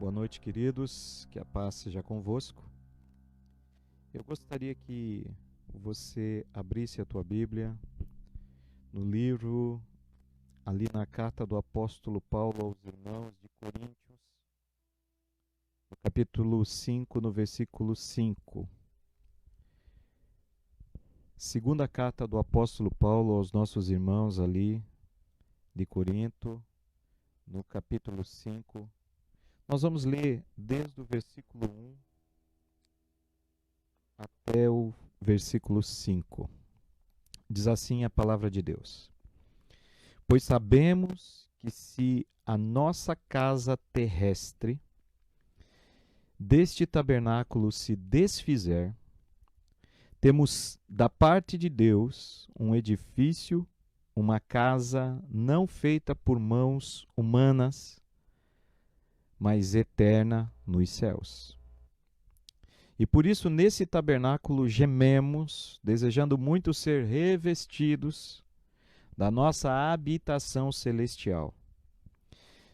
Boa noite, queridos, que a paz seja convosco. Eu gostaria que você abrisse a tua Bíblia no livro, ali na carta do apóstolo Paulo aos irmãos de Coríntios, no capítulo 5, no versículo 5. Segunda carta do apóstolo Paulo aos nossos irmãos ali de Corinto, no capítulo 5. Nós vamos ler desde o versículo 1 até o versículo 5. Diz assim a palavra de Deus: Pois sabemos que se a nossa casa terrestre deste tabernáculo se desfizer, temos da parte de Deus um edifício, uma casa não feita por mãos humanas, mas eterna nos céus. E por isso nesse tabernáculo gememos, desejando muito ser revestidos da nossa habitação celestial.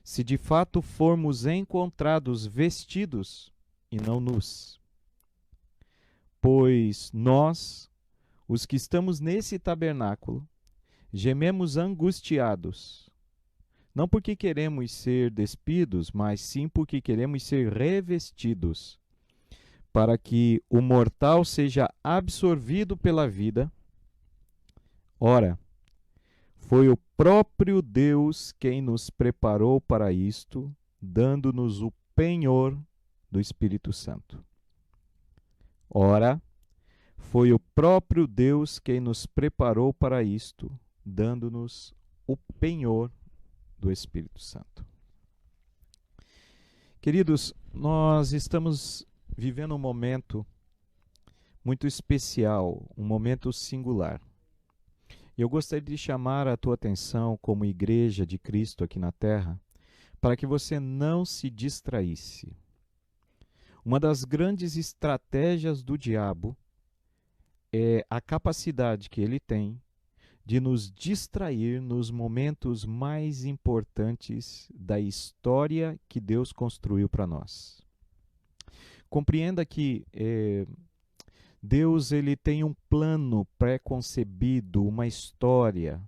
Se de fato formos encontrados vestidos e não nus. Pois nós, os que estamos nesse tabernáculo, gememos angustiados, não porque queremos ser despidos, mas sim porque queremos ser revestidos, para que o mortal seja absorvido pela vida. Ora, foi o próprio Deus quem nos preparou para isto, dando-nos o penhor do Espírito Santo. Ora, foi o próprio Deus quem nos preparou para isto, dando-nos o penhor do Espírito Santo. Queridos, nós estamos vivendo um momento muito especial, um momento singular. Eu gostaria de chamar a tua atenção como igreja de Cristo aqui na terra, para que você não se distraísse. Uma das grandes estratégias do diabo é a capacidade que ele tem de nos distrair nos momentos mais importantes da história que Deus construiu para nós. Compreenda que Deus ele tem um plano pré-concebido, uma história,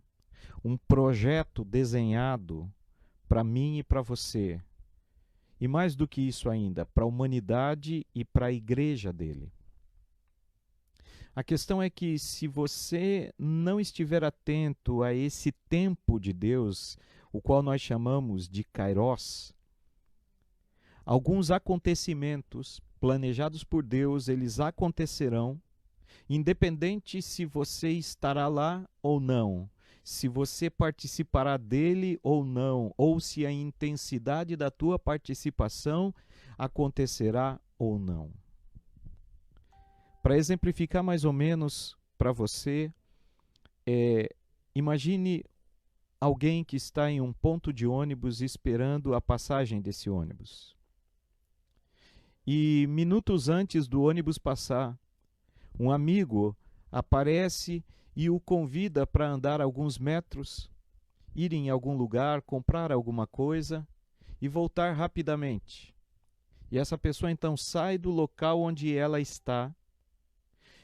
um projeto desenhado para mim e para você. E mais do que isso ainda, para a humanidade e para a igreja dele. A questão é que se você não estiver atento a esse tempo de Deus, o qual nós chamamos de Kairos, alguns acontecimentos planejados por Deus, eles acontecerão, independente se você estará lá ou não, se você participará dele ou não, ou se a intensidade da tua participação acontecerá ou não. Para exemplificar mais ou menos para você, imagine alguém que está em um ponto de ônibus esperando a passagem desse ônibus. E minutos antes do ônibus passar, um amigo aparece e o convida para andar alguns metros, ir em algum lugar, comprar alguma coisa e voltar rapidamente. E essa pessoa então sai do local onde ela está,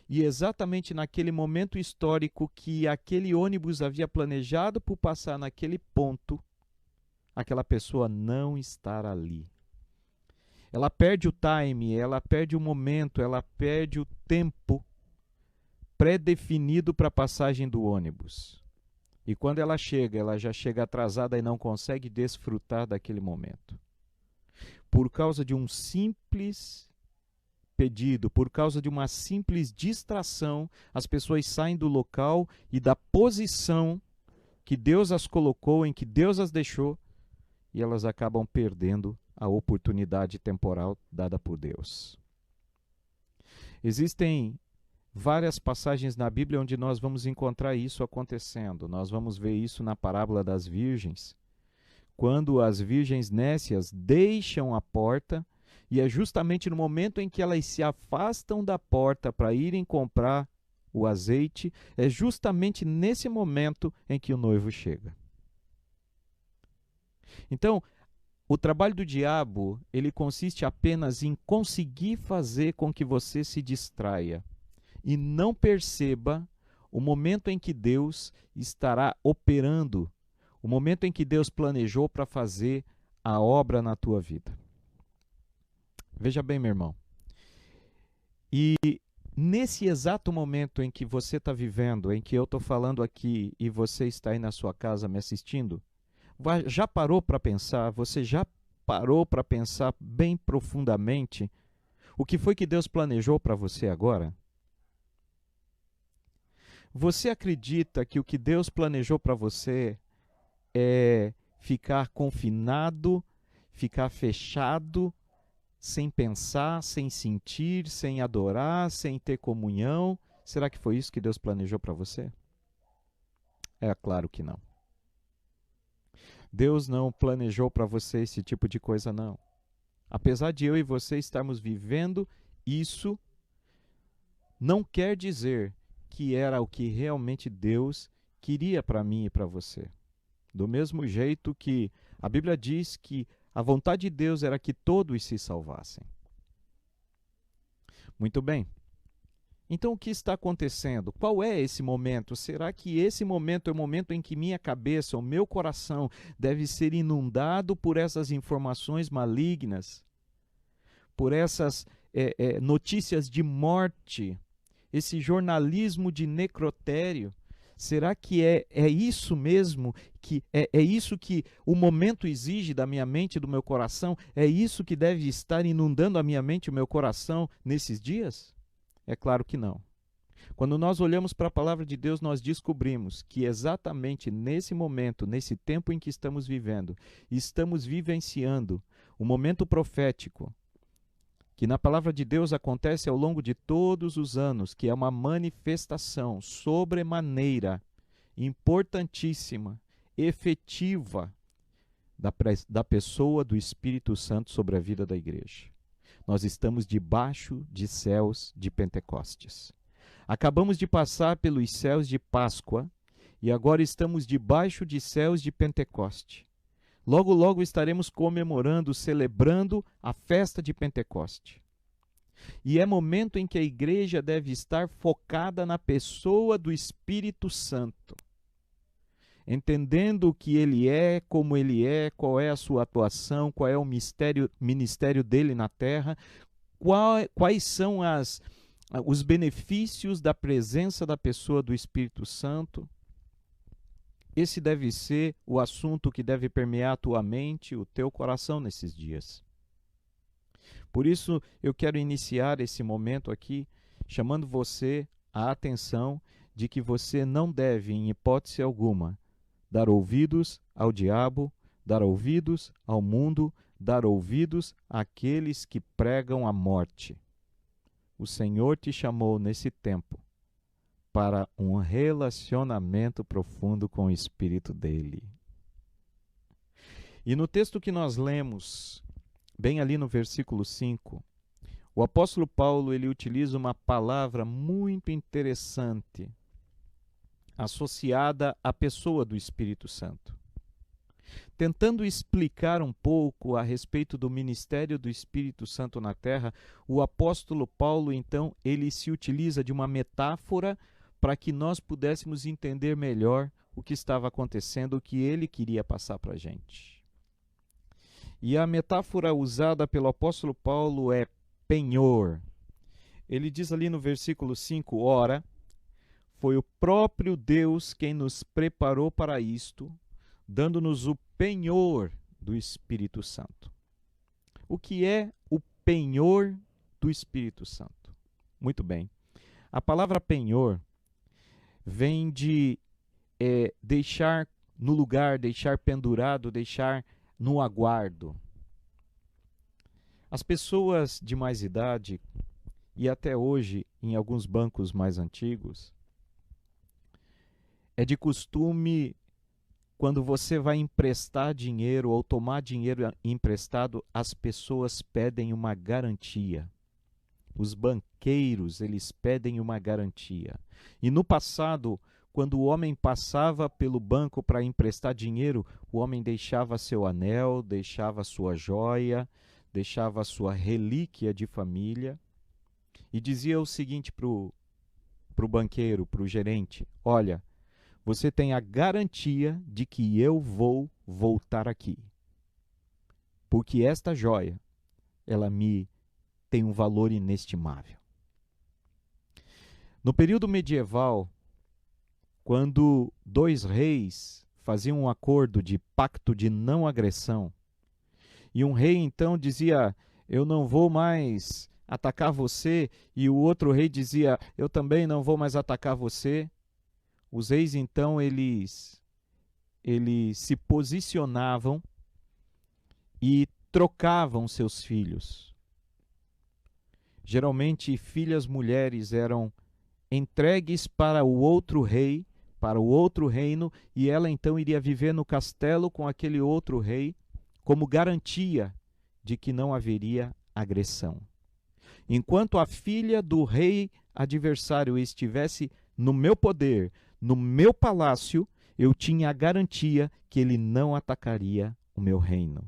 e exatamente naquele momento histórico que aquele ônibus havia planejado por passar naquele ponto, aquela pessoa não está ali. Ela perde o time, ela perde o momento, ela perde o tempo pré-definido para a passagem do ônibus. E quando ela já chega atrasada e não consegue desfrutar daquele momento. Por causa de um simples pedido, por causa de uma simples distração, as pessoas saem do local e da posição que Deus as colocou, em que Deus as deixou, e elas acabam perdendo a oportunidade temporal dada por Deus. Existem várias passagens na Bíblia onde nós vamos encontrar isso acontecendo. Nós vamos ver isso na parábola das virgens, quando as virgens nécias deixam a porta, e é justamente no momento em que elas se afastam da porta para irem comprar o azeite, é justamente nesse momento em que o noivo chega. Então, O trabalho do diabo, ele consiste apenas em conseguir fazer com que você se distraia e não perceba o momento em que Deus estará operando, o momento em que Deus planejou para fazer a obra na tua vida. Veja bem, meu irmão. E nesse exato momento em que você está vivendo, em que eu estou falando aqui e você está aí na sua casa me assistindo, já parou para pensar, você já parou para pensar bem profundamente o que foi que Deus planejou para você agora? Você acredita que o que Deus planejou para você é ficar confinado, ficar fechado, sem pensar, sem sentir, sem adorar, sem ter comunhão? Será que foi isso que Deus planejou para você? É claro que não. Deus não planejou para você esse tipo de coisa, não. Apesar de eu e você estarmos vivendo isso, não quer dizer que era o que realmente Deus queria para mim e para você. Do mesmo jeito que a Bíblia diz que a vontade de Deus era que todos se salvassem. Muito bem. Então o que está acontecendo? Qual é esse momento? Será que esse momento é o momento em que minha cabeça, o meu coração, deve ser inundado por essas informações malignas? Por essas notícias de morte? Esse jornalismo de necrotério? Será que é isso mesmo? Que é isso que o momento exige da minha mente e do meu coração? É isso que deve estar inundando a minha mente e o meu coração nesses dias? É claro que não. Quando nós olhamos para a palavra de Deus, nós descobrimos que exatamente nesse momento, nesse tempo em que estamos vivendo, estamos vivenciando o momento profético, que na palavra de Deus acontece ao longo de todos os anos, que é uma manifestação sobremaneira, importantíssima, efetiva da pessoa do Espírito Santo sobre a vida da igreja. Nós estamos debaixo de céus de Pentecostes. Acabamos de passar pelos céus de Páscoa e agora estamos debaixo de céus de Pentecoste. Logo, logo estaremos comemorando, celebrando a festa de Pentecoste. E é momento em que a igreja deve estar focada na pessoa do Espírito Santo, entendendo o que ele é, como ele é, qual é a sua atuação, qual é o ministério dele na terra, quais são os benefícios da presença da pessoa do Espírito Santo. Esse deve ser o assunto que deve permear a tua mente, o teu coração nesses dias. Por isso, eu quero iniciar esse momento aqui, chamando você a atenção de que você não deve, em hipótese alguma, dar ouvidos ao diabo, dar ouvidos ao mundo, dar ouvidos àqueles que pregam a morte. O Senhor te chamou nesse tempo para um relacionamento profundo com o Espírito dele. E no texto que nós lemos, bem ali no versículo 5, o apóstolo Paulo ele utiliza uma palavra muito interessante, associada à pessoa do Espírito Santo. Tentando explicar um pouco a respeito do ministério do Espírito Santo na terra, o apóstolo Paulo, então, ele se utiliza de uma metáfora para que nós pudéssemos entender melhor o que estava acontecendo, o que ele queria passar para a gente. E a metáfora usada pelo apóstolo Paulo é penhor. Ele diz ali no versículo 5, ora, foi o próprio Deus quem nos preparou para isto, dando-nos o penhor do Espírito Santo. O que é o penhor do Espírito Santo? Muito bem. A palavra penhor vem de deixar no lugar, deixar pendurado, deixar no aguardo. As pessoas de mais idade, e até hoje em alguns bancos mais antigos, é de costume, quando você vai emprestar dinheiro ou tomar dinheiro emprestado, as pessoas pedem uma garantia. Os banqueiros, eles pedem uma garantia. E no passado, quando o homem passava pelo banco para emprestar dinheiro, o homem deixava seu anel, deixava sua joia, deixava sua relíquia de família e dizia o seguinte para o banqueiro, para o gerente: olha, você tem a garantia de que eu vou voltar aqui, porque esta joia, ela me tem um valor inestimável. No período medieval, quando dois reis faziam um acordo de pacto de não agressão, e um rei então dizia: eu não vou mais atacar você, e o outro rei dizia: eu também não vou mais atacar você. Os reis então eles se posicionavam e trocavam seus filhos. Geralmente filhas mulheres eram entregues para o outro rei, para o outro reino, e ela então iria viver no castelo com aquele outro rei, como garantia de que não haveria agressão. Enquanto a filha do rei adversário estivesse no meu poder, no meu palácio, eu tinha a garantia que ele não atacaria o meu reino.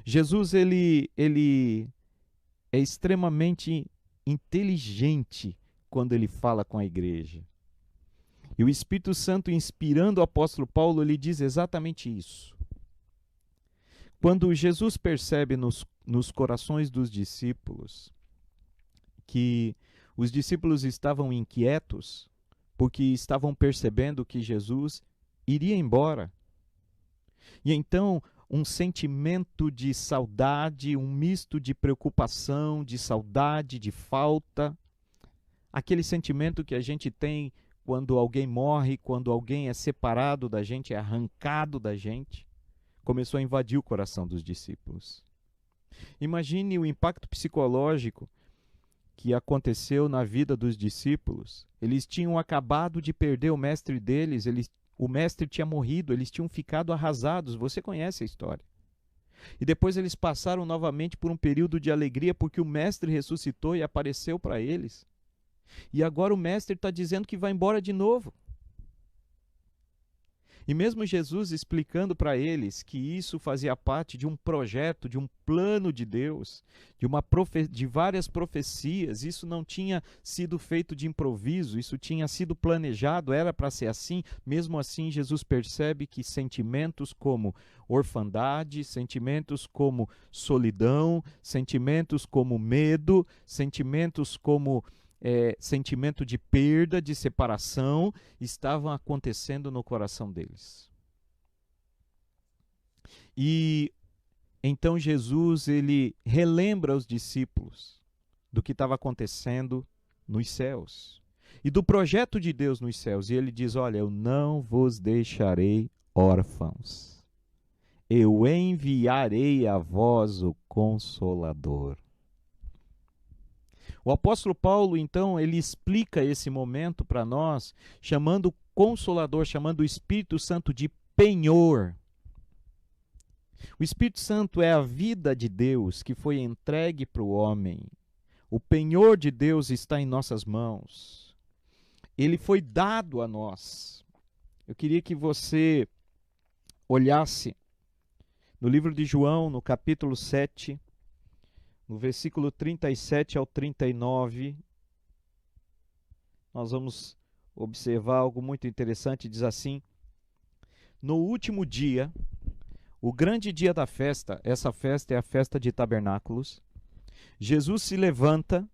Jesus ele é extremamente inteligente quando ele fala com a igreja. E o Espírito Santo, inspirando o apóstolo Paulo, ele diz exatamente isso. Quando Jesus percebe nos corações dos discípulos que os discípulos estavam inquietos porque estavam percebendo que Jesus iria embora. E então um sentimento de saudade, um misto de preocupação, de saudade, de falta, aquele sentimento que a gente tem quando alguém morre, quando alguém é separado da gente, é arrancado da gente, começou a invadir o coração dos discípulos. Imagine o impacto psicológico que aconteceu na vida dos discípulos. Eles tinham acabado de perder o mestre deles, o mestre tinha morrido, eles tinham ficado arrasados, você conhece a história. E depois eles passaram novamente por um período de alegria, porque o mestre ressuscitou e apareceu para eles. E agora o mestre está dizendo que vai embora de novo. E mesmo Jesus explicando para eles que isso fazia parte de um projeto, de um plano de Deus, de várias profecias, isso não tinha sido feito de improviso, isso tinha sido planejado, era para ser assim. Mesmo assim, Jesus percebe que sentimentos como orfandade, sentimentos como solidão, sentimentos como medo, sentimentos como sentimento de perda, de separação, estavam acontecendo no coração deles. E então Jesus ele relembra os discípulos do que estava acontecendo nos céus e do projeto de Deus nos céus. E ele diz: olha, eu não vos deixarei órfãos, eu enviarei a vós o Consolador. O apóstolo Paulo, então, ele explica esse momento para nós, chamando o Consolador, chamando o Espírito Santo de penhor. O Espírito Santo é a vida de Deus que foi entregue para o homem. O penhor de Deus está em nossas mãos. Ele foi dado a nós. Eu queria que você olhasse no livro de João, no capítulo 7, no versículo 37 ao 39, nós vamos observar algo muito interessante. Diz assim: no último dia, o grande dia da festa, essa festa é a festa de tabernáculos, Jesus se levanta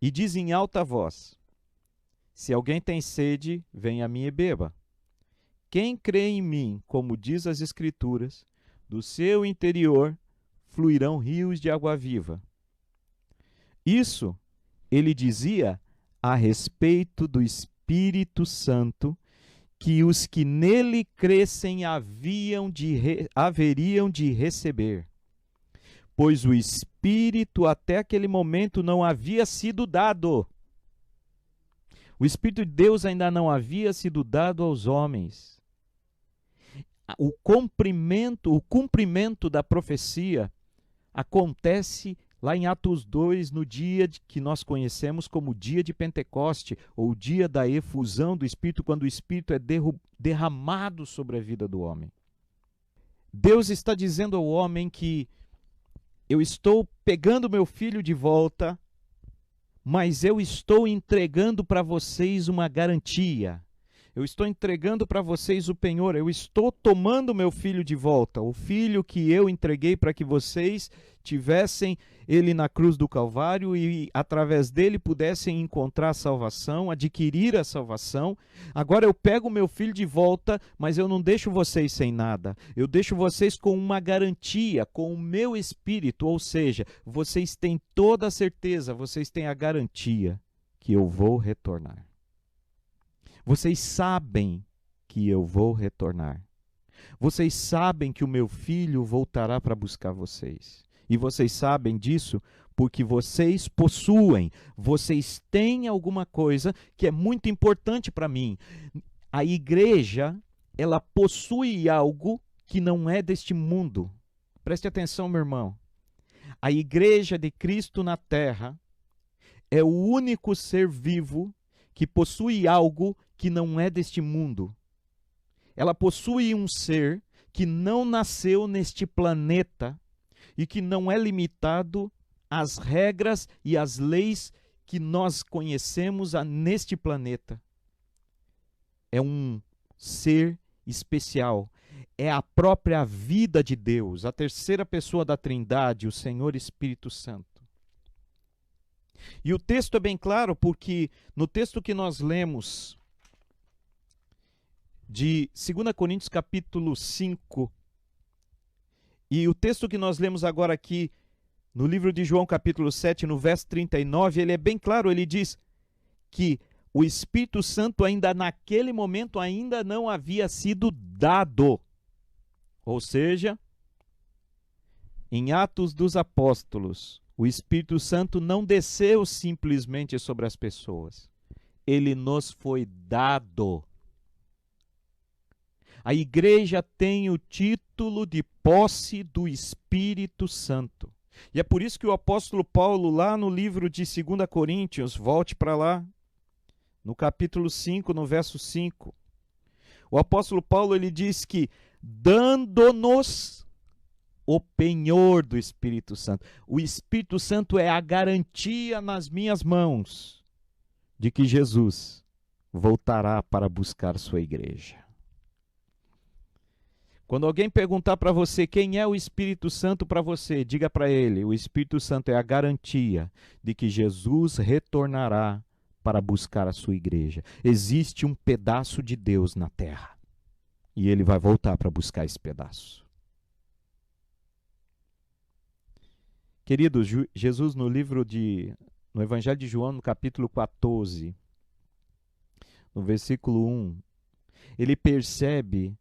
e diz em alta voz: se alguém tem sede, venha a mim e beba. Quem crê em mim, como diz as Escrituras, do seu interior fluirão rios de água viva. Isso ele dizia a respeito do Espírito Santo, que os que nele crescem haveriam de receber, pois o Espírito até aquele momento não havia sido dado. O Espírito de Deus ainda não havia sido dado aos homens. O cumprimento da profecia acontece Lá em Atos 2, no dia que nós conhecemos como dia de Pentecoste, ou dia da efusão do Espírito, quando o Espírito é derramado sobre a vida do homem. Deus está dizendo ao homem que eu estou pegando meu filho de volta, mas eu estou entregando para vocês uma garantia. Eu estou entregando para vocês o penhor, eu estou tomando meu filho de volta, o filho que eu entreguei para que vocês tivessem ele na cruz do Calvário e através dele pudessem encontrar a salvação, adquirir a salvação. Agora eu pego meu filho de volta, mas eu não deixo vocês sem nada. Eu deixo vocês com uma garantia, com o meu Espírito, ou seja, vocês têm toda a certeza, vocês têm a garantia que eu vou retornar. Vocês sabem que eu vou retornar. Vocês sabem que o meu filho voltará para buscar vocês. E vocês sabem disso porque vocês possuem, vocês têm alguma coisa que é muito importante para mim. A igreja, ela possui algo que não é deste mundo. Preste atenção, meu irmão. A igreja de Cristo na terra é o único ser vivo que possui algo que não é deste mundo. Ela possui um ser que não nasceu neste planeta e que não é limitado às regras e às leis que nós conhecemos neste planeta. É um ser especial. É a própria vida de Deus, a terceira pessoa da Trindade, o Senhor Espírito Santo. E o texto é bem claro porque no texto que nós lemos de 2 Coríntios capítulo 5 e o texto que nós lemos agora aqui no livro de João capítulo 7, no verso 39, ele é bem claro, ele diz que o Espírito Santo ainda naquele momento ainda não havia sido dado. Ou seja, em Atos dos Apóstolos, o Espírito Santo não desceu simplesmente sobre as pessoas. Ele nos foi dado. A igreja tem o título de posse do Espírito Santo. E é por isso que o apóstolo Paulo, lá no livro de 2 Coríntios, volte para lá, no capítulo 5, no verso 5, o apóstolo Paulo ele diz que dando-nos o penhor do Espírito Santo. O Espírito Santo é a garantia nas minhas mãos de que Jesus voltará para buscar sua igreja. Quando alguém perguntar para você quem é o Espírito Santo para você, diga para ele, o Espírito Santo é a garantia de que Jesus retornará para buscar a sua igreja. Existe um pedaço de Deus na terra e ele vai voltar para buscar esse pedaço. Queridos, Jesus no Evangelho de João, no capítulo 14, no versículo 1, ele percebe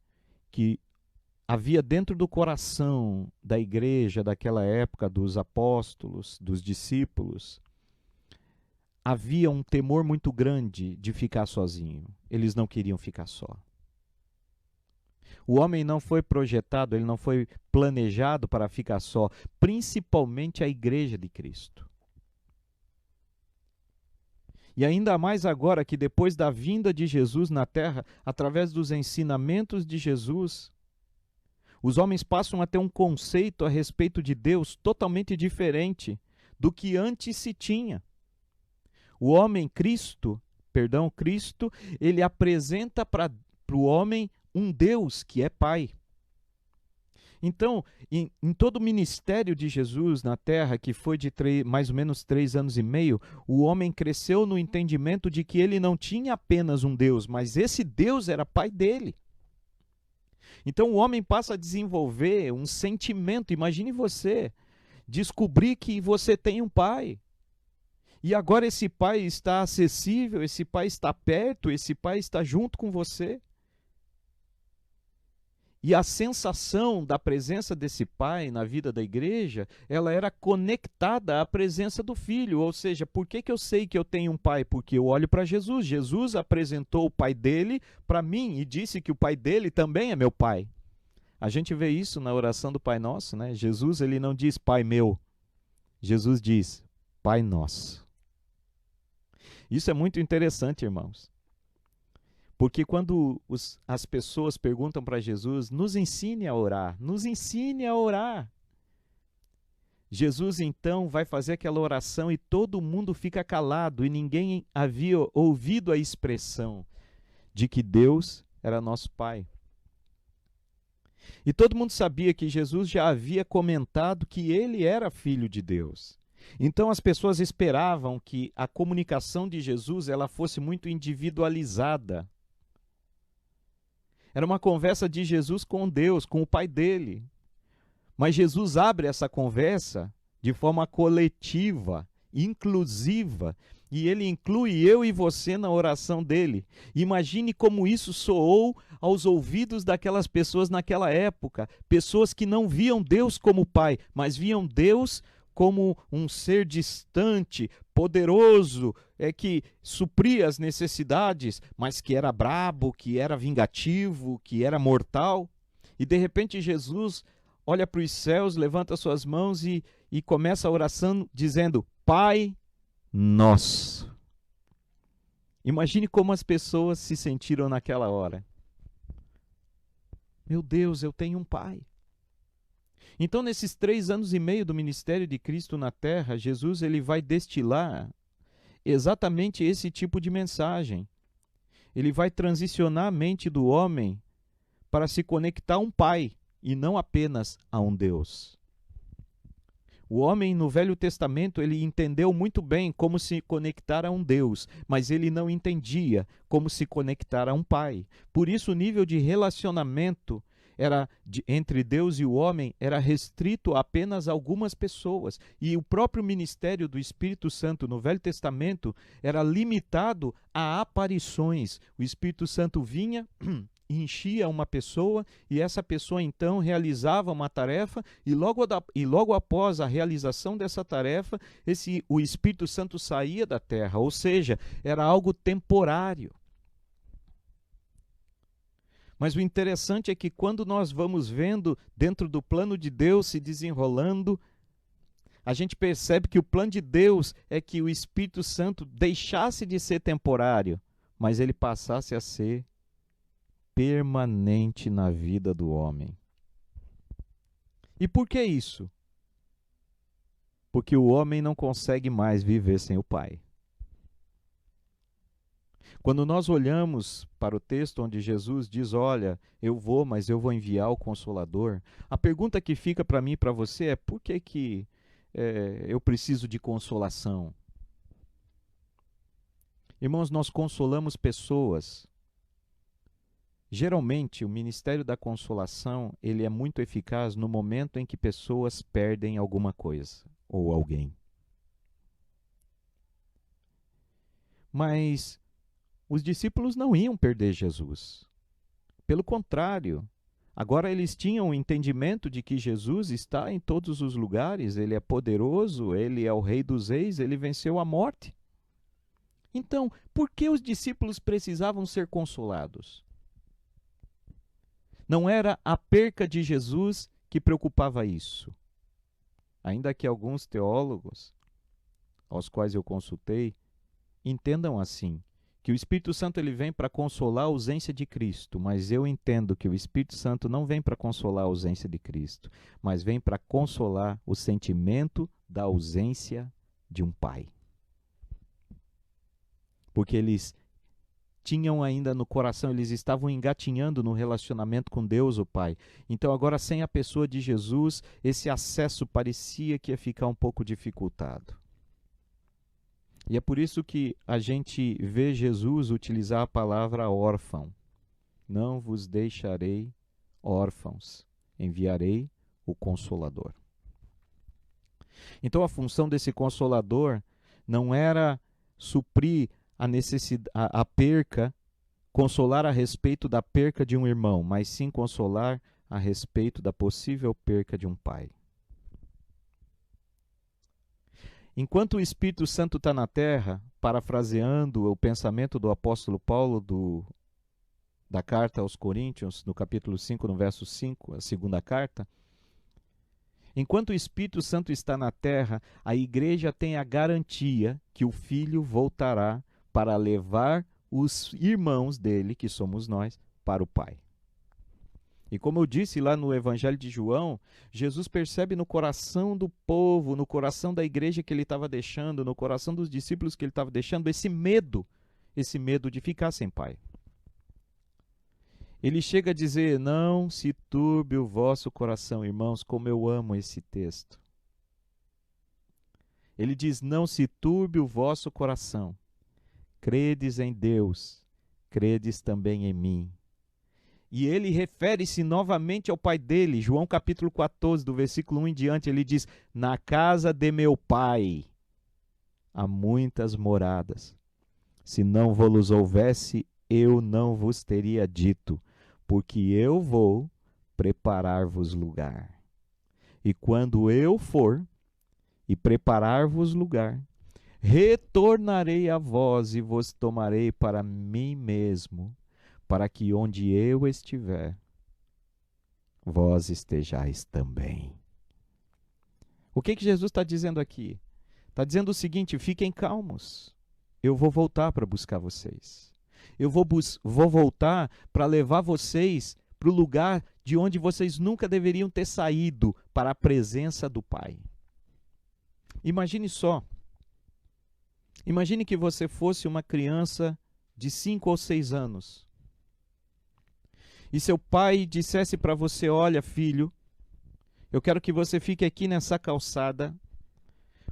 que havia dentro do coração da igreja daquela época, dos apóstolos, dos discípulos, havia um temor muito grande de ficar sozinho. Eles não queriam ficar só. O homem não foi projetado, ele não foi planejado para ficar só, principalmente a igreja de Cristo. E ainda mais agora que depois da vinda de Jesus na terra, através dos ensinamentos de Jesus, os homens passam a ter um conceito a respeito de Deus totalmente diferente do que antes se tinha. O homem, Cristo, ele apresenta para o homem um Deus que é Pai. Então, em todo o ministério de Jesus na terra, que foi de mais ou menos 3 anos e meio, o homem cresceu no entendimento de que ele não tinha apenas um Deus, mas esse Deus era Pai dele. Então o homem passa a desenvolver um sentimento. Imagine você descobrir que você tem um pai. E agora esse pai está acessível, esse pai está perto, esse pai está junto com você. E a sensação da presença desse pai na vida da igreja, ela era conectada à presença do filho. Ou seja, por que eu sei que eu tenho um pai? Porque eu olho para Jesus. Jesus apresentou o pai dele para mim e disse que o pai dele também é meu pai. A gente vê isso na oração do Pai Nosso, né? Jesus, ele não diz pai meu. Jesus diz: Pai Nosso. Isso é muito interessante, irmãos. Porque quando as pessoas perguntam para Jesus, nos ensine a orar, nos ensine a orar. Jesus então vai fazer aquela oração e todo mundo fica calado e ninguém havia ouvido a expressão de que Deus era nosso Pai. E todo mundo sabia que Jesus já havia comentado que ele era filho de Deus. Então as pessoas esperavam que a comunicação de Jesus ela fosse muito individualizada. Era uma conversa de Jesus com Deus, com o Pai dele. Mas Jesus abre essa conversa de forma coletiva, inclusiva, e ele inclui eu e você na oração dele. Imagine como isso soou aos ouvidos daquelas pessoas naquela época, pessoas que não viam Deus como Pai, mas viam Deus como um ser distante, poderoso, que supria as necessidades, mas que era brabo, que era vingativo, que era mortal. E de repente Jesus olha para os céus, levanta suas mãos e começa a oração dizendo: Pai Nosso. Imagine como as pessoas se sentiram naquela hora. Meu Deus, eu tenho um Pai. Então, nesses 3 anos e meio do ministério de Cristo na Terra, Jesus ele vai destilar exatamente esse tipo de mensagem. Ele vai transicionar a mente do homem para se conectar a um Pai e não apenas a um Deus. O homem no Velho Testamento ele entendeu muito bem como se conectar a um Deus, mas ele não entendia como se conectar a um Pai. Por isso o nível de relacionamento entre Deus e o homem era restrito a apenas algumas pessoas. E o próprio ministério do Espírito Santo no Velho Testamento era limitado a aparições. O Espírito Santo vinha, enchia uma pessoa e essa pessoa então realizava uma tarefa e logo após a realização dessa tarefa, o Espírito Santo saía da terra, ou seja, era algo temporário. Mas o interessante é que quando nós vamos vendo dentro do plano de Deus se desenrolando, a gente percebe que o plano de Deus é que o Espírito Santo deixasse de ser temporário, mas ele passasse a ser permanente na vida do homem. E por que isso? Porque o homem não consegue mais viver sem o Pai. Quando nós olhamos para o texto onde Jesus diz, olha, eu vou, mas eu vou enviar o Consolador, a pergunta que fica para mim e para você é, por que eu preciso de consolação? Irmãos, nós consolamos pessoas. Geralmente, o ministério da consolação, ele é muito eficaz no momento em que pessoas perdem alguma coisa ou alguém. Mas os discípulos não iam perder Jesus. Pelo contrário, agora eles tinham o entendimento de que Jesus está em todos os lugares, ele é poderoso, ele é o Rei dos Reis, ele venceu a morte. Então, por que os discípulos precisavam ser consolados? Não era a perca de Jesus que preocupava isso. Ainda que alguns teólogos, aos quais eu consultei, entendam assim, que o Espírito Santo ele vem para consolar a ausência de Cristo, mas eu entendo que o Espírito Santo não vem para consolar a ausência de Cristo, mas vem para consolar o sentimento da ausência de um Pai. Porque eles tinham ainda no coração, eles estavam engatinhando no relacionamento com Deus, o Pai. Então agora sem a pessoa de Jesus, esse acesso parecia que ia ficar um pouco dificultado. E é por isso que a gente vê Jesus utilizar a palavra órfão. Não vos deixarei órfãos, enviarei o Consolador. Então a função desse Consolador não era suprir a necessidade, a perca, consolar a respeito da perca de um irmão, mas sim consolar a respeito da possível perca de um pai. Enquanto o Espírito Santo está na terra, parafraseando o pensamento do apóstolo Paulo da carta aos Coríntios, no capítulo 5, no verso 5, a segunda carta, Enquanto o Espírito Santo está na terra, a igreja tem a garantia que o Filho voltará para levar os irmãos dele, que somos nós, para o Pai. E como eu disse lá no Evangelho de João, Jesus percebe no coração do povo, no coração da igreja que ele estava deixando, no coração dos discípulos que ele estava deixando, esse medo de ficar sem Pai. Ele chega a dizer: não se turbe o vosso coração, irmãos, como eu amo esse texto. Ele diz: não se turbe o vosso coração. Credes em Deus, credes também em mim. E ele refere-se novamente ao Pai dele, João capítulo 14, do versículo 1 em diante, ele diz: na casa de meu Pai há muitas moradas. Se não vos houvesse, eu não vos teria dito, porque eu vou preparar-vos lugar. E quando eu for e preparar-vos lugar, retornarei a vós e vos tomarei para mim mesmo, para que onde eu estiver, vós estejais também. O que Jesus está dizendo aqui? Está dizendo o seguinte: fiquem calmos, eu vou voltar para buscar vocês. Eu vou voltar para levar vocês para o lugar de onde vocês nunca deveriam ter saído, para a presença do Pai. Imagine só. Imagine que você fosse uma criança de 5 ou 6 anos. E seu pai dissesse para você: olha, filho, eu quero que você fique aqui nessa calçada,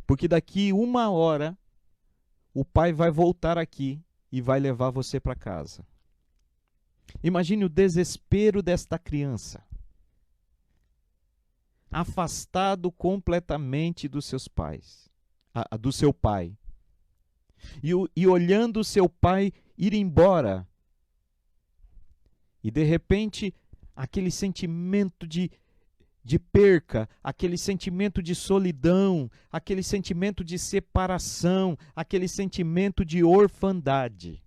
porque daqui 1 hora o pai vai voltar aqui e vai levar você para casa. Imagine o desespero desta criança, afastado completamente dos seus pais, do seu pai, e olhando seu pai ir embora. E de repente, aquele sentimento de perca, aquele sentimento de solidão, aquele sentimento de separação, aquele sentimento de orfandade.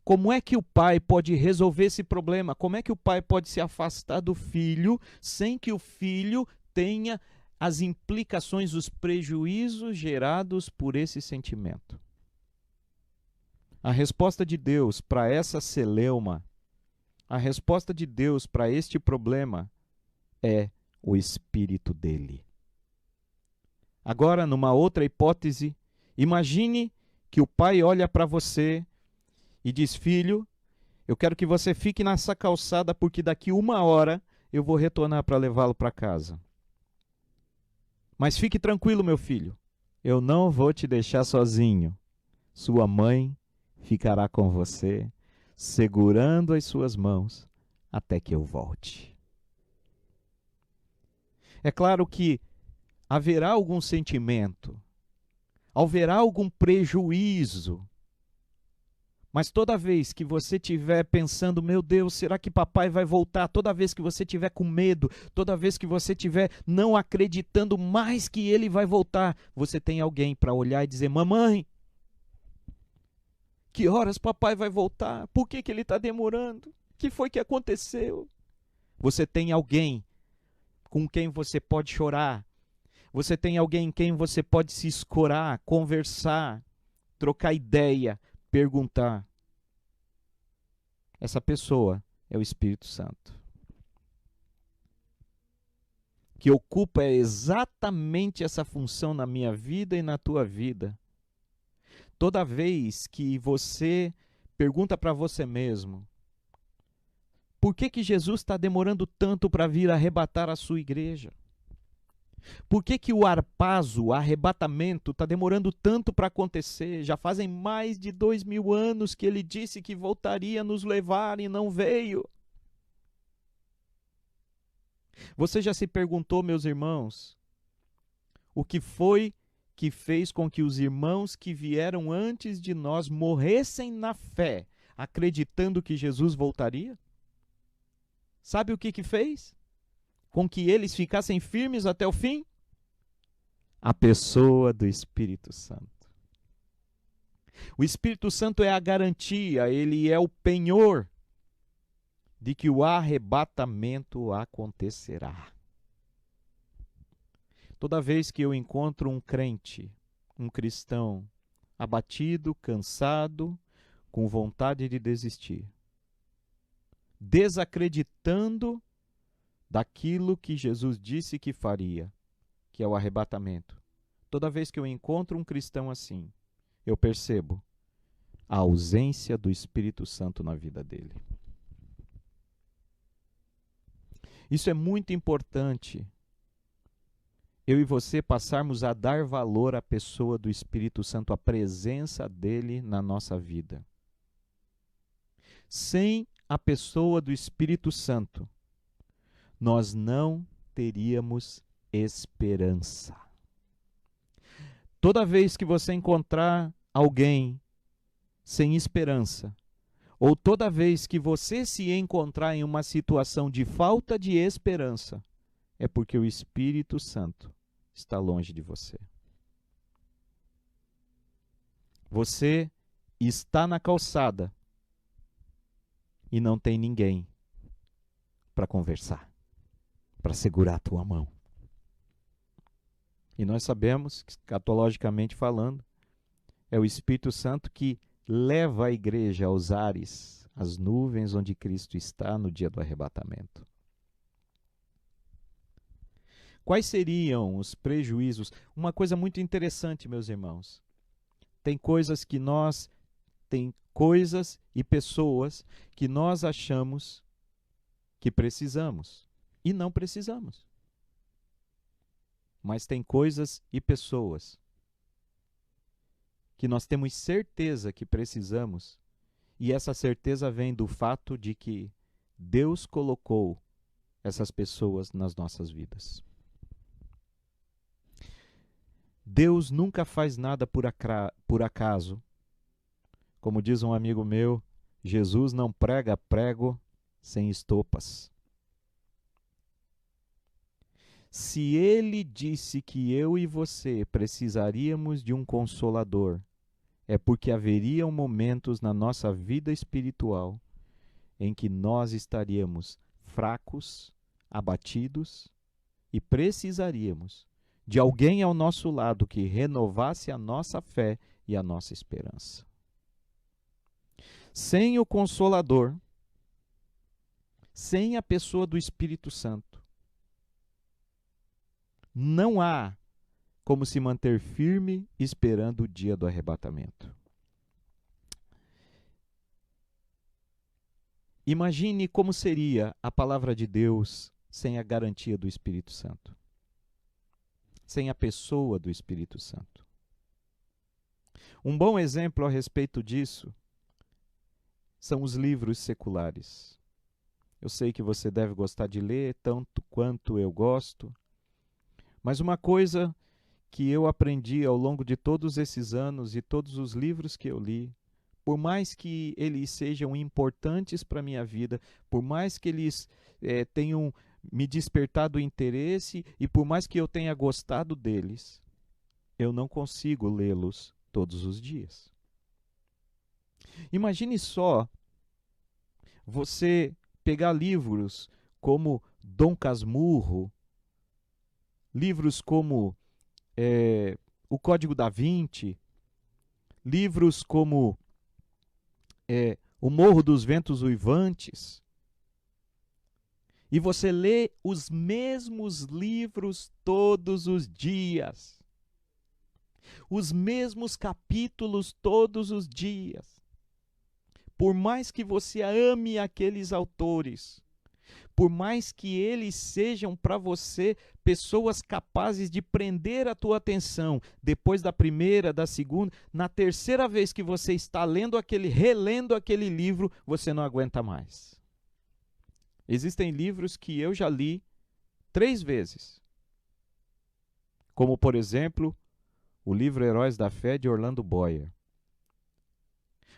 Como é que o pai pode resolver esse problema? Como é que o pai pode se afastar do filho sem que o filho tenha as implicações, os prejuízos gerados por esse sentimento? A resposta de Deus para essa celeuma, a resposta de Deus para este problema é o Espírito dele. Agora, numa outra hipótese, imagine que o pai olha para você e diz: filho, eu quero que você fique nessa calçada, porque daqui 1 hora eu vou retornar para levá-lo para casa. Mas fique tranquilo, meu filho, eu não vou te deixar sozinho. Sua mãe ficará com você, segurando as suas mãos até que eu volte. É claro que haverá algum sentimento, haverá algum prejuízo, mas toda vez que você estiver pensando: meu Deus, será que papai vai voltar? Toda vez que você estiver com medo, toda vez que você estiver não acreditando mais que ele vai voltar, você tem alguém para olhar e dizer: mamãe, que horas papai vai voltar? Por que ele está demorando? O que foi que aconteceu? Você tem alguém com quem você pode chorar. Você tem alguém em quem você pode se escorar, conversar, trocar ideia, perguntar. Essa pessoa é o Espírito Santo, que ocupa exatamente essa função na minha vida e na tua vida. Toda vez que você pergunta para você mesmo: por que Jesus está demorando tanto para vir arrebatar a sua igreja? Por que o arpazo, o arrebatamento, está demorando tanto para acontecer? Já fazem mais de 2000 anos que ele disse que voltaria nos levar e não veio. Você já se perguntou, meus irmãos, o que foi que fez com que os irmãos que vieram antes de nós morressem na fé, acreditando que Jesus voltaria? Sabe o que fez com que eles ficassem firmes até o fim? A pessoa do Espírito Santo. O Espírito Santo é a garantia, ele é o penhor de que o arrebatamento acontecerá. Toda vez que eu encontro um crente, um cristão, abatido, cansado, com vontade de desistir, desacreditando daquilo que Jesus disse que faria, que é o arrebatamento. Toda vez que eu encontro um cristão assim, eu percebo a ausência do Espírito Santo na vida dele. Isso é muito importante, eu e você passarmos a dar valor à pessoa do Espírito Santo, à presença dele na nossa vida. Sem a pessoa do Espírito Santo, nós não teríamos esperança. Toda vez que você encontrar alguém sem esperança, ou toda vez que você se encontrar em uma situação de falta de esperança, é porque o Espírito Santo está longe de você. Você está na calçada e não tem ninguém para conversar, para segurar a tua mão. E nós sabemos, escatologicamente falando, é o Espírito Santo que leva a igreja aos ares, às nuvens onde Cristo está no dia do arrebatamento. Quais seriam os prejuízos? Uma coisa muito interessante, meus irmãos. Tem coisas e pessoas que nós achamos que precisamos e não precisamos. Mas tem coisas e pessoas que nós temos certeza que precisamos, e essa certeza vem do fato de que Deus colocou essas pessoas nas nossas vidas. Deus nunca faz nada por acaso. Como diz um amigo meu, Jesus não prega prego sem estopas. Se ele disse que eu e você precisaríamos de um consolador, é porque haveriam momentos na nossa vida espiritual em que nós estaríamos fracos, abatidos e precisaríamos de alguém ao nosso lado que renovasse a nossa fé e a nossa esperança. Sem o Consolador, sem a pessoa do Espírito Santo, não há como se manter firme esperando o dia do arrebatamento. Imagine como seria a palavra de Deus sem a garantia do Espírito Santo, sem a pessoa do Espírito Santo. Um bom exemplo a respeito disso são os livros seculares. Eu sei que você deve gostar de ler tanto quanto eu gosto, mas uma coisa que eu aprendi ao longo de todos esses anos e todos os livros que eu li, por mais que eles sejam importantes para a minha vida, por mais que eles tenham me despertado interesse e por mais que eu tenha gostado deles, eu não consigo lê-los todos os dias. Imagine só você pegar livros como Dom Casmurro, livros como O Código da Vinci, livros como O Morro dos Ventos Uivantes, e você lê os mesmos livros todos os dias, os mesmos capítulos todos os dias. Por mais que você ame aqueles autores, por mais que eles sejam para você pessoas capazes de prender a tua atenção, depois da primeira, da segunda, na terceira vez que você está relendo aquele livro, você não aguenta mais. Existem livros que eu já li 3 vezes, como por exemplo, o livro Heróis da Fé de Orlando Boyer.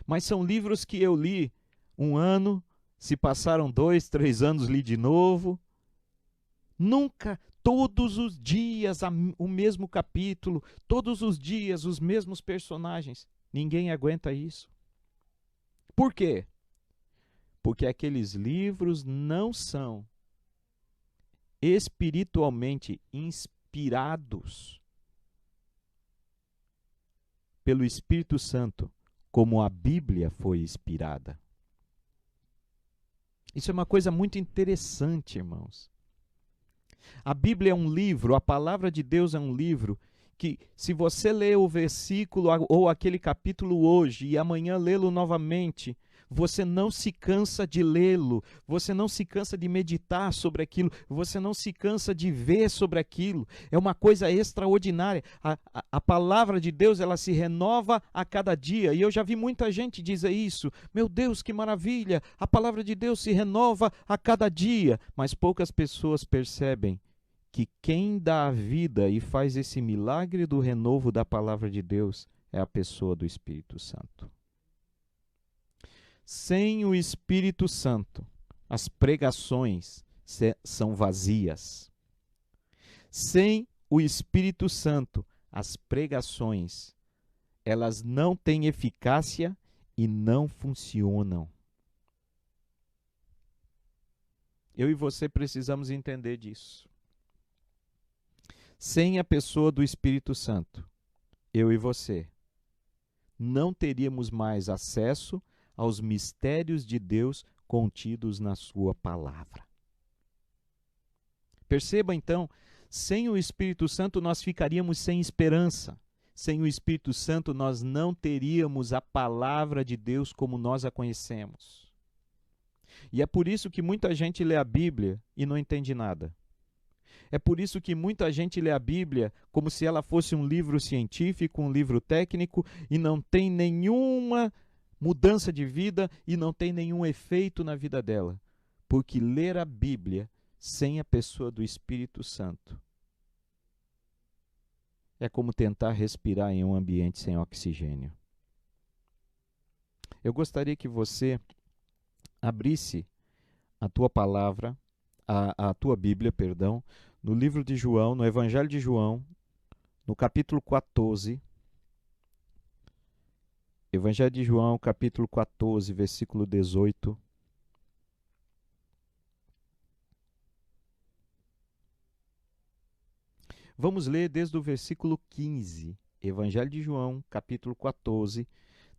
Mas são livros que eu li 1 ano, se passaram 2, 3 anos, li de novo. Nunca, todos os dias, o mesmo capítulo, todos os dias, os mesmos personagens. Ninguém aguenta isso. Por quê? porque aqueles livros não são espiritualmente inspirados pelo Espírito Santo, como a Bíblia foi inspirada. Isso é uma coisa muito interessante, irmãos. A Bíblia é um livro, a palavra de Deus é um livro que, se você ler o versículo ou aquele capítulo hoje e amanhã lê-lo novamente, você não se cansa de lê-lo, você não se cansa de meditar sobre aquilo, você não se cansa de ver sobre aquilo. É uma coisa extraordinária. A palavra de Deus, ela se renova a cada dia. E eu já vi muita gente dizer isso. Meu Deus, que maravilha! A palavra de Deus se renova a cada dia. Mas poucas pessoas percebem que quem dá a vida e faz esse milagre do renovo da palavra de Deus é a pessoa do Espírito Santo. Sem o Espírito Santo, as pregações são vazias. Sem o Espírito Santo, as pregações, elas não têm eficácia e não funcionam. Eu e você precisamos entender disso. Sem a pessoa do Espírito Santo, eu e você, não teríamos mais acesso aos mistérios de Deus contidos na sua palavra. Perceba então, sem o Espírito Santo nós ficaríamos sem esperança. Sem o Espírito Santo nós não teríamos a palavra de Deus como nós a conhecemos. E é por isso que muita gente lê a Bíblia e não entende nada. É por isso que muita gente lê a Bíblia como se ela fosse um livro científico, um livro técnico, e não tem nenhuma mudança de vida e não tem nenhum efeito na vida dela. Porque ler a Bíblia sem a pessoa do Espírito Santo é como tentar respirar em um ambiente sem oxigênio. Eu gostaria que você abrisse a tua palavra, a tua Bíblia, perdão, no livro de João, no Evangelho de João, no capítulo 14. Evangelho de João, capítulo 14, versículo 18. Vamos ler desde o versículo 15. Evangelho de João, capítulo 14,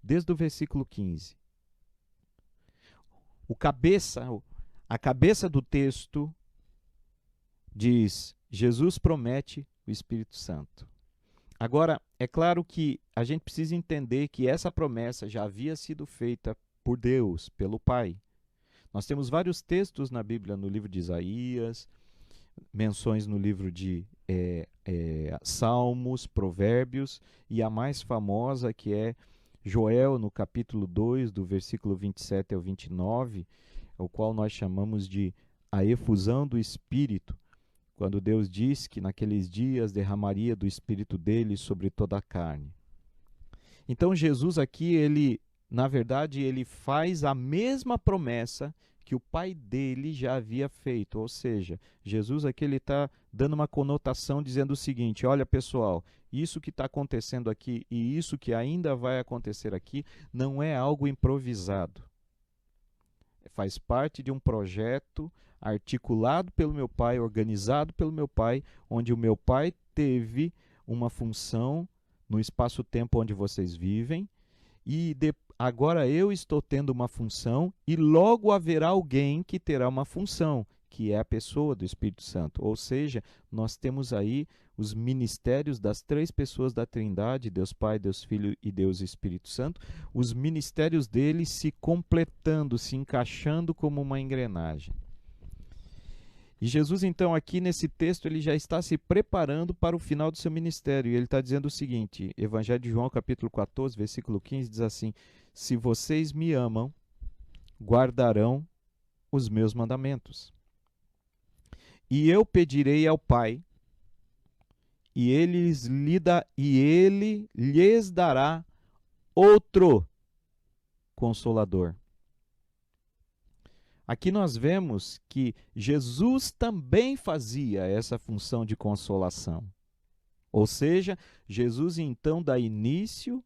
desde o versículo 15. A cabeça do texto diz: Jesus promete o Espírito Santo. Agora, é claro que a gente precisa entender que essa promessa já havia sido feita por Deus, pelo Pai. Nós temos vários textos na Bíblia, no livro de Isaías, menções no livro de Salmos, Provérbios, e a mais famosa que é Joel, no capítulo 2, do versículo 27 ao 29, o qual nós chamamos de a efusão do Espírito, quando Deus diz que naqueles dias derramaria do Espírito dele sobre toda a carne. Então Jesus aqui, na verdade, ele faz a mesma promessa que o pai dele já havia feito. Ou seja, Jesus aqui está dando uma conotação dizendo o seguinte: olha pessoal, isso que está acontecendo aqui e isso que ainda vai acontecer aqui não é algo improvisado. Faz parte de um projeto articulado pelo meu pai, organizado pelo meu pai, onde o meu pai teve uma função no espaço-tempo onde vocês vivem, e agora eu estou tendo uma função, e logo haverá alguém que terá uma função, que é a pessoa do Espírito Santo. Ou seja, nós temos aí os ministérios das três pessoas da Trindade, Deus Pai, Deus Filho e Deus Espírito Santo, os ministérios deles se completando, se encaixando como uma engrenagem. E Jesus, então, aqui nesse texto, ele já está se preparando para o final do seu ministério. E ele está dizendo o seguinte, Evangelho de João, capítulo 14, versículo 15, diz assim: se vocês me amam, guardarão os meus mandamentos. E eu pedirei ao Pai, e ele lhes dará outro Consolador. Aqui nós vemos que Jesus também fazia essa função de consolação. Ou seja, Jesus então dá início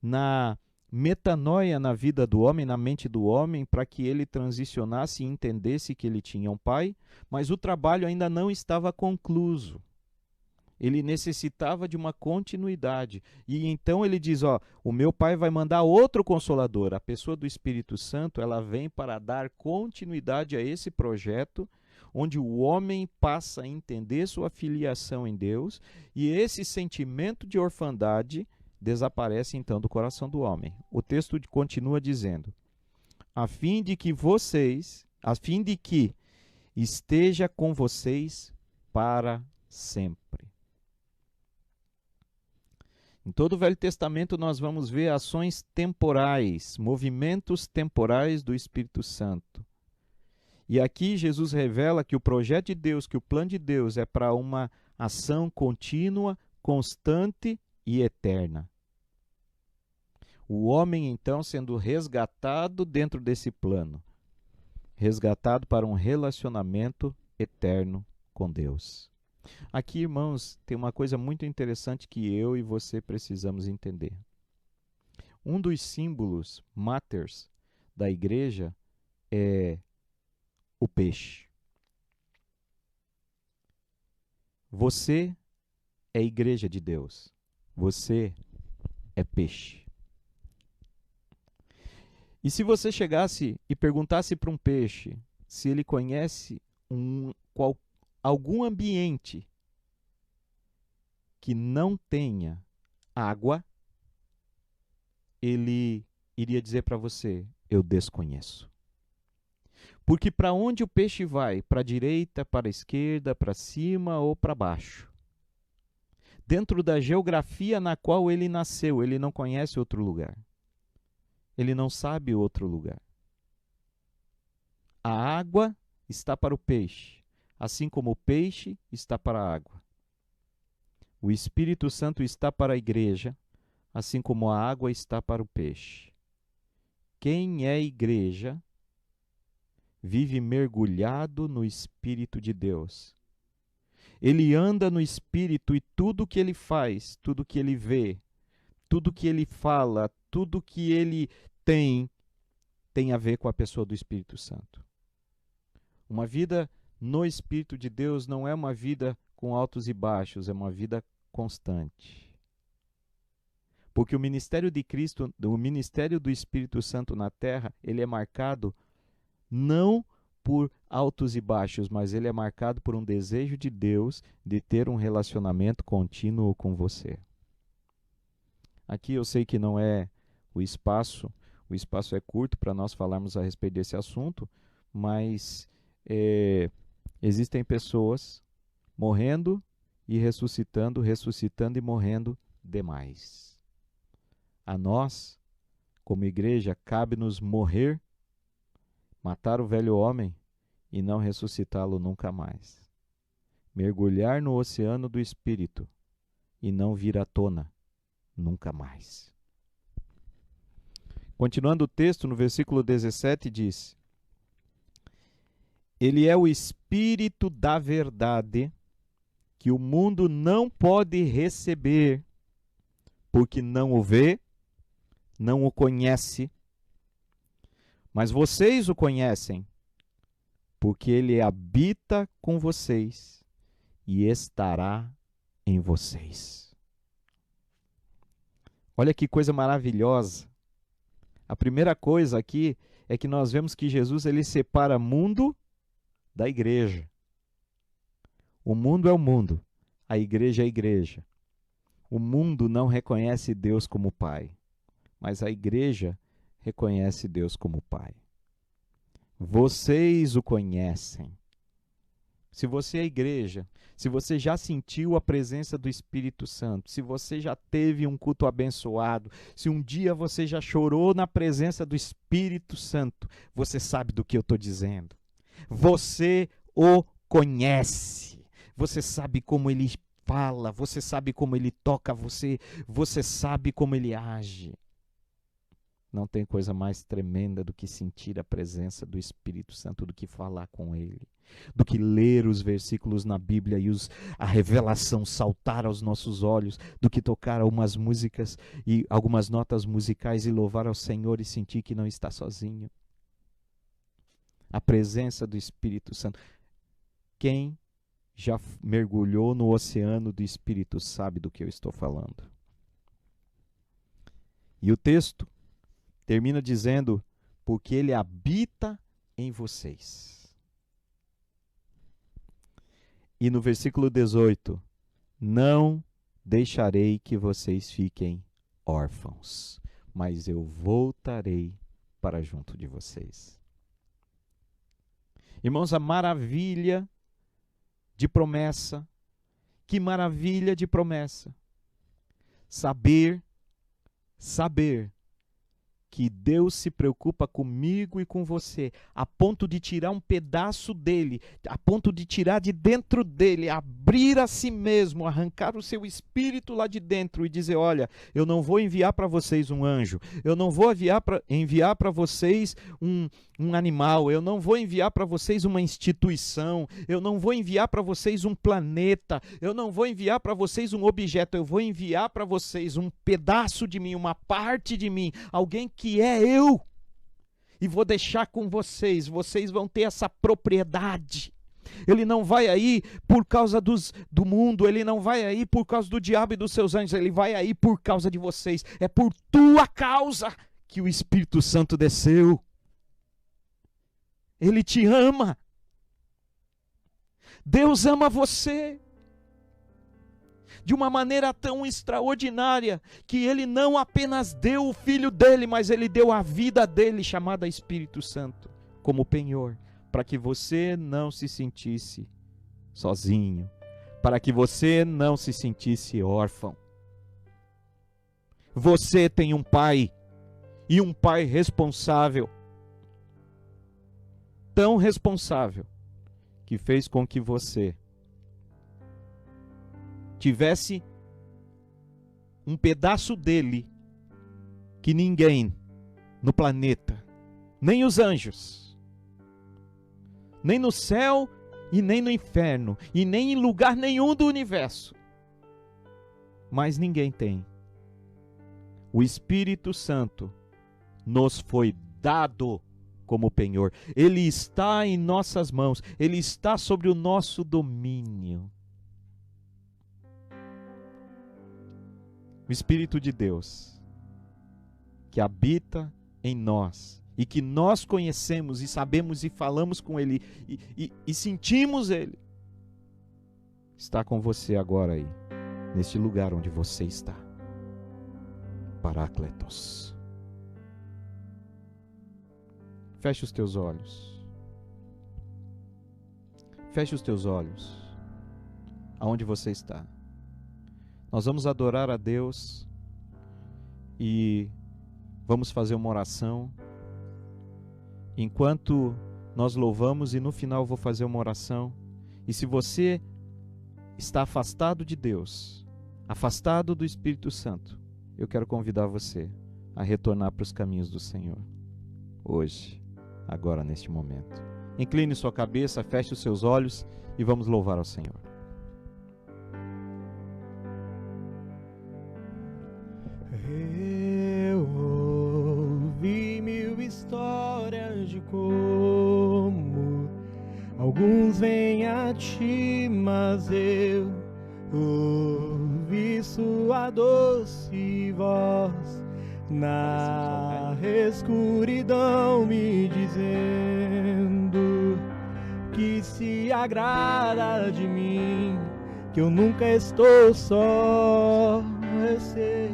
na metanoia na vida do homem, na mente do homem, para que ele transicionasse e entendesse que ele tinha um pai, mas o trabalho ainda não estava concluído. Ele necessitava de uma continuidade. E então ele diz, o meu pai vai mandar outro consolador. A pessoa do Espírito Santo, ela vem para dar continuidade a esse projeto, onde o homem passa a entender sua filiação em Deus, e esse sentimento de orfandade desaparece então do coração do homem. O texto continua dizendo: a fim de que esteja com vocês para sempre. Em todo o Velho Testamento nós vamos ver ações temporais, movimentos temporais do Espírito Santo. E aqui Jesus revela que o projeto de Deus, que o plano de Deus é para uma ação contínua, constante e eterna. O homem, então, sendo resgatado dentro desse plano, resgatado para um relacionamento eterno com Deus. Aqui, irmãos, tem uma coisa muito interessante que eu e você precisamos entender. Um dos símbolos máteres da igreja é o peixe. Você é igreja de Deus. Você é peixe. E se você chegasse e perguntasse para um peixe se ele conhece algum ambiente que não tenha água, ele iria dizer para você: eu desconheço. Porque para onde o peixe vai? Para a direita, para a esquerda, para cima ou para baixo? Dentro da geografia na qual ele nasceu, ele não conhece outro lugar. Ele não sabe outro lugar. A água está para o peixe, assim como o peixe está para a água. O Espírito Santo está para a igreja, assim como a água está para o peixe. Quem é igreja vive mergulhado no Espírito de Deus. Ele anda no Espírito e tudo que ele faz, tudo que ele vê, tudo que ele fala, tudo que ele tem a ver com a pessoa do Espírito Santo. Uma vida no Espírito de Deus não é uma vida com altos e baixos, é uma vida constante. Porque o ministério de Cristo, o ministério do Espírito Santo na terra, ele é marcado não por altos e baixos, mas ele é marcado por um desejo de Deus de ter um relacionamento contínuo com você. Aqui eu sei que não é o espaço é curto para nós falarmos a respeito desse assunto, mas existem pessoas morrendo e ressuscitando, ressuscitando e morrendo demais. A nós, como igreja, cabe-nos morrer, matar o velho homem e não ressuscitá-lo nunca mais. Mergulhar no oceano do Espírito e não vir à tona nunca mais. Continuando o texto, no versículo 17 diz: Ele é o Espírito da verdade, que o mundo não pode receber, porque não o vê, não o conhece, mas vocês o conhecem, porque ele habita com vocês e estará em vocês. Olha que coisa maravilhosa. A primeira coisa aqui é que nós vemos que Jesus ele separa mundo da igreja. O mundo é o mundo, a igreja é a igreja. O mundo não reconhece Deus como Pai, mas a igreja reconhece Deus como Pai. Vocês o conhecem. Se você é igreja, se você já sentiu a presença do Espírito Santo, se você já teve um culto abençoado, se um dia você já chorou na presença do Espírito Santo, você sabe do que eu estou dizendo. Você o conhece. Você sabe como ele fala, você sabe como ele toca você, você sabe como ele age. Não tem coisa mais tremenda do que sentir a presença do Espírito Santo, do que falar com Ele, do que ler os versículos na Bíblia e a revelação saltar aos nossos olhos, do que tocar algumas músicas e algumas notas musicais e louvar ao Senhor e sentir que não está sozinho. A presença do Espírito Santo. Quem já mergulhou no oceano do Espírito sabe do que eu estou falando. E o texto termina dizendo, porque Ele habita em vocês. E no versículo 18, não deixarei que vocês fiquem órfãos, mas eu voltarei para junto de vocês. Irmãos, a maravilha de promessa, que maravilha de promessa. Saber que Deus se preocupa comigo e com você, a ponto de tirar um pedaço dele, a ponto de tirar de dentro dele, abrir a si mesmo, arrancar o seu espírito lá de dentro e dizer, olha, eu não vou enviar para vocês um anjo, eu não vou enviar para vocês um animal, eu não vou enviar para vocês uma instituição, eu não vou enviar para vocês um planeta, eu não vou enviar para vocês um objeto, eu vou enviar para vocês um pedaço de mim, uma parte de mim, alguém que é eu, e vou deixar com vocês, vocês vão ter essa propriedade. Ele não vai aí por causa do mundo, ele não vai aí por causa do diabo e dos seus anjos, ele vai aí por causa de vocês, é por tua causa que o Espírito Santo desceu. Ele te ama. Deus ama você de uma maneira tão extraordinária que Ele não apenas deu o Filho dele, mas Ele deu a vida dele, chamada Espírito Santo, como penhor, para que você não se sentisse sozinho, para que você não se sentisse órfão. Você tem um pai, e um pai responsável, tão responsável, que fez com que você tivesse um pedaço dele que ninguém no planeta, nem os anjos, nem no céu e nem no inferno, e nem em lugar nenhum do universo, mas ninguém tem. O Espírito Santo nos foi dado como penhor. Ele está em nossas mãos, ele está sobre o nosso domínio. O Espírito de Deus, que habita em nós, e que nós conhecemos e sabemos e falamos com Ele, e sentimos Ele, está com você agora aí, neste lugar onde você está. Parácletos. Feche os teus olhos. Feche os teus olhos. Aonde você está. Nós vamos adorar a Deus e vamos fazer uma oração. Enquanto nós louvamos, e no final eu vou fazer uma oração. E se você está afastado de Deus, afastado do Espírito Santo, eu quero convidar você a retornar para os caminhos do Senhor. Hoje, agora, neste momento. Incline sua cabeça, feche os seus olhos e vamos louvar ao Senhor. Eu ouvi mil histórias de como alguns vêm a ti, mas eu ouvi sua doce voz na escuridão me dizendo que se agrada de mim, que eu nunca estou só. Eu sei,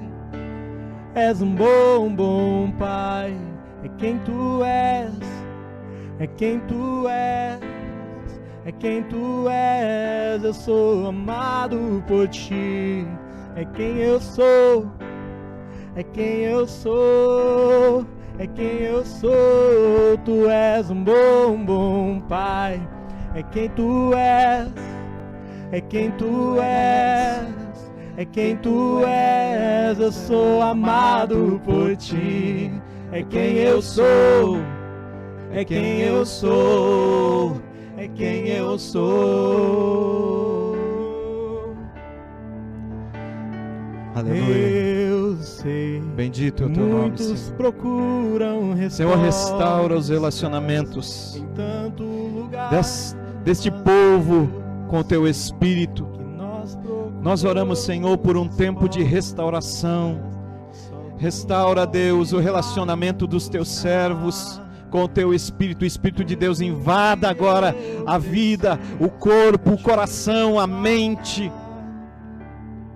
és um bom pai, é quem tu és, é quem tu és, é quem tu és. Eu sou amado por ti, é quem eu sou, é quem eu sou, é quem eu sou. Tu és um bom pai, é quem tu és, é quem tu és, é quem tu és. Eu sou amado por ti, é quem eu sou, é quem eu sou, é quem eu sou. Aleluia. Eu sei. Bendito é o teu nome, Muitos Senhor. procuram resposta. Senhor, restaura os relacionamentos em tanto lugar deste povo com o teu Espírito. que nós procuramos. Nós oramos, Senhor, por um tempo de restauração. Restaura, Deus, o relacionamento dos teus servos com o teu Espírito. O Espírito de Deus invada agora a vida, o corpo, o coração, a mente.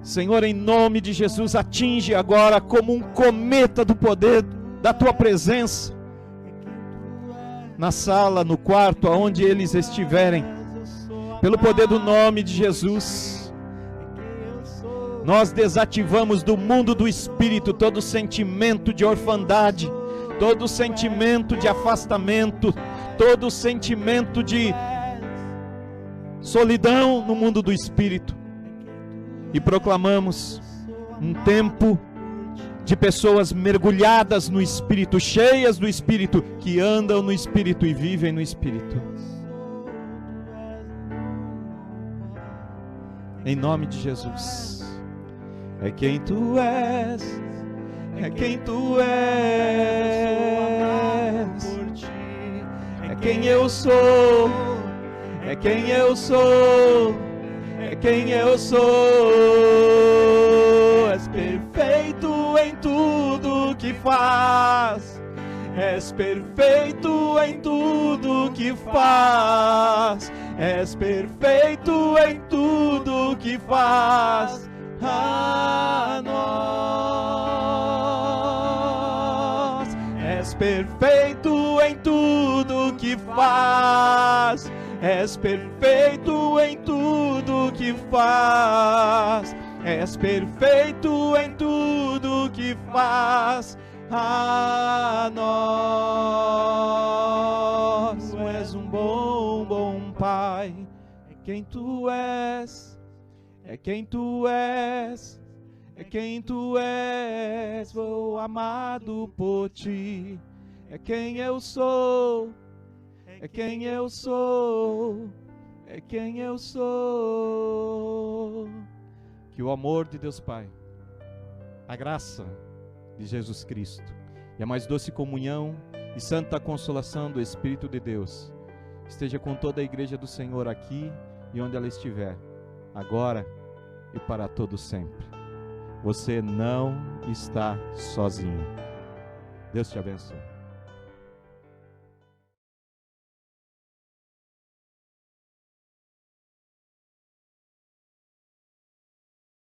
Senhor, em nome de Jesus, atinge agora como um cometa do poder da tua presença, na sala, no quarto, aonde eles estiverem, pelo poder do nome de Jesus. Nós desativamos do mundo do Espírito todo sentimento de orfandade, todo sentimento de afastamento, todo sentimento de solidão no mundo do Espírito. E proclamamos um tempo de pessoas mergulhadas no Espírito, cheias do Espírito, que andam no Espírito e vivem no Espírito. Em nome de Jesus. É quem tu és, é quem tu és, é quem eu sou, é quem eu sou, é quem eu sou. És perfeito em tudo que faz, és perfeito em tudo que faz, és perfeito em tudo que faz a nós. És perfeito em tudo que faz, és perfeito em tudo que faz, és perfeito em tudo que faz a nós. Tu és um bom, bom Pai, é quem tu és, é quem tu és, é quem tu és, oh amado por ti, é quem eu sou, é quem eu sou, é quem eu sou. Que o amor de Deus Pai, a graça de Jesus Cristo e a mais doce comunhão e santa consolação do Espírito de Deus esteja com toda a igreja do Senhor aqui e onde ela estiver, agora e para todo sempre. Você não está sozinho. Deus te abençoe.